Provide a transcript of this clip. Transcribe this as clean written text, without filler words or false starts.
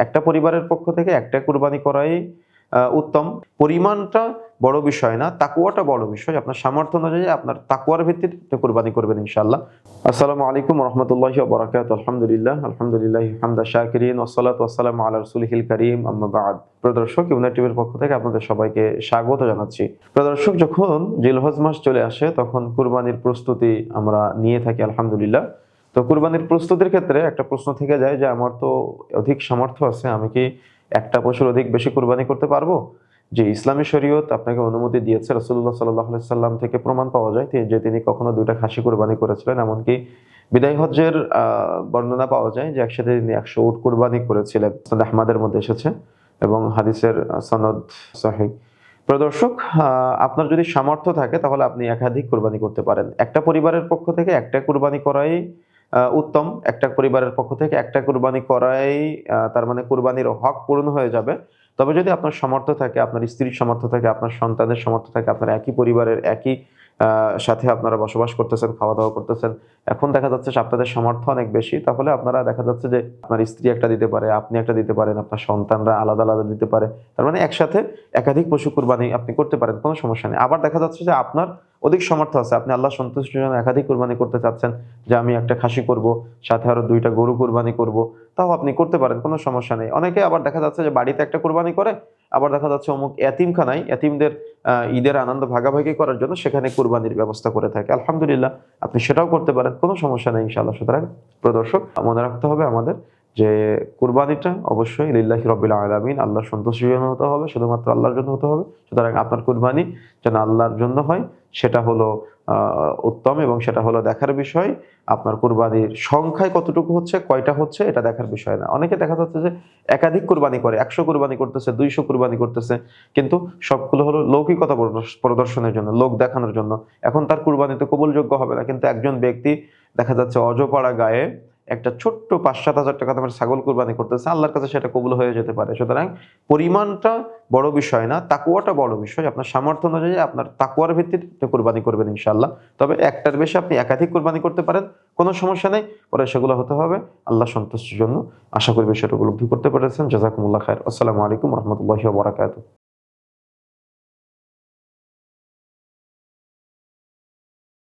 একটা পরিবারের পক্ষ থেকে একটা কুরবানি করাই উত্তম। পরিমাণটা বড় বিষয় না, তাকওয়াটা বড় বিষয়। আপনার সামর্থ্য অনুযায়ী আপনার তাকওয়ার ভিত্তিতে আপনি কুরবানি করবেন ইনশাআল্লাহ। আসসালামু আলাইকুম ওয়া রাহমাতুল্লাহি ওয়া বারাকাতুহু। আলহামদুলিল্লাহ হামদা শাকিরিন ওয়া সলাতু ওয়া সালামু আলা রাসূলিহিল কারীম, আম্মা বা'দ। প্রিয় দর্শক, ইউনাইট টিভির পক্ষ থেকে আপনাদের সবাইকে স্বাগত জানাচ্ছি। প্রিয় দর্শক, যখন জিলহজ মাস চলে আসে তখন কুরবানির প্রস্তুতি আমরা নিয়ে থাকি আলহামদুলিল্লাহ। তো কুরবানির প্রস্তুতির ক্ষেত্রে একটা প্রশ্ন থেকে যায় যে আমার তো অধিক সামর্থ্য আছে, আমি কি একটা পশুর অধিক বেশি কুরবানি করতে পারবো? যে ইসলামী শরীয়ত আপনাকে অনুমতি দিয়েছে, রাসূলুল্লাহ সাল্লাল্লাহু আলাইহি সাল্লাম থেকে প্রমাণ পাওয়া যায় যে তিনি কখনো ২টা খাসি কুরবানি করেছিলেন। এমনকি বিদায় হজ্জের বর্ণনা পাওয়া যায় যে একসাথে তিনি ১০০ উট কুরবানি করেছিলেন। মুসনাদ আহমদের মধ্যে এসেছে এবং হাদিসের সনদ সহিহ। প্রিয় দর্শক, আপনার যদি সামর্থ্য থাকে তাহলে আপনি একাধিক কুরবানি করতে পারেন। একটা পরিবারের পক্ষ থেকে একটা কুরবানি করাই উত্তম। একটা পরিবারের পক্ষ থেকে একটা কুরবানি করাই তার মানে কুরবানির হক পূরণ হয়ে যাবে। তবে যদি আপনার সামর্থ্য থাকে, আপনার স্ত্রীর সামর্থ্য থাকে, আপনার সন্তানের সামর্থ্য থাকে, আপনার একই পরিবারের একই সাথে আপনারা বসবাস করতেছেন, খাওয়া-দাওয়া করতেছেন। এখন দেখা যাচ্ছে যে আপনাদের সামর্থ্য অনেক বেশি। তাহলে আপনারা দেখা যাচ্ছে যে আপনার স্ত্রী একটা দিতে পারে, আপনি একটা দিতে পারেন, আপনার সন্তানরা আলাদা, আলাদা দিতে পারে। তার মানে একসাথে একাধিক পশু কুরবানি আপনি করতে পারেন, কোনো সমস্যা নেই। আবার দেখা যাচ্ছে যে আপনার অধিক সামর্থ্য আছে, আপনি আল্লাহর সন্তুষ্টির জন্য একাধিক কুরবানি করতে চাচ্ছেন, যে আমি একটা খাসি করব, সাথে আরো ২টা গরু কুরবানি করব। তাও আপনি করতে পারেন, কোনো সমস্যা নেই। অনেকে আবার দেখা যাচ্ছে যে বাড়িতে একটা কুরবানি করে, আবার দেখা যাচ্ছে অমুক এতিমখানায় এতিমদের ঈদের আনন্দ ভাগাভাগি করার জন্য সেখানে কুরবানির ব্যবস্থা করে থাকে। আলহামদুলিল্লাহ, আপনি সেটাও করতে পারেন, কোনো সমস্যা নেই ইনশাআল্লাহ। সুতরাং প্রিয় দর্শক, মনে রাখতে হবে আমাদের যে কুরবানিটা অবশ্যই লিল্লাহি রাব্বিল আলামিন, আল্লাহর সন্তুষ্টির জন্য হতে হবে, শুধুমাত্র আল্লাহর জন্য হতে হবে। সুতরাং আপনার কুরবানি যেন আল্লাহর জন্য হয় সেটা হলো উত্তম, এবং সেটা হলো দেখার বিষয়। আপনার কুরবানির সংখ্যায় কতটুকু হচ্ছে, কয়টা হচ্ছে, এটা দেখার বিষয় না। অনেকে দেখা যাচ্ছে যে একাধিক কুরবানি করে, ১০০ কুরবানি করতেছে, ২০০ কুরবানি করতেছে, কিন্তু সবগুলো হলো লৌকিকতা প্রদর্শনের জন্য, লোক দেখানোর জন্য। এখন তার কুরবানিতে কবুলযোগ্য হবে না। কিন্তু একজন ব্যক্তি দেখা যাচ্ছে অজপাড়া গায়ে একটা ছোট্ট ৫-৭ হাজার টাকা দামের ছাগল কুরবানি করতেছে, আল্লাহর কাছে সেটা কবুল হয়ে যেতে পারে। সুতরাং পরিমাণটা বড় বিষয় না, তাকওয়াটা বড় বিষয়। আপনার সামর্থ্য অনুযায়ী আপনার তাকওয়ার ভিত্তিতে আপনি কুরবানি করবেন ইনশাআল্লাহ। তবে একটার বেশি আপনি একাধিক কুরবানি করতে পারেন, কোনো সমস্যা নেই। পরে সেগুলো হতে হবে আল্লাহর সন্তুষ্টির জন্য। আশা করি বিষয়টা উপলব্ধি করতে পেরেছেন। জাযাকুমুল্লাহ খায়র। আসসালামু আলাইকুম ওয়া রাহমাতুল্লাহি ওয়া বারাকাতুহু।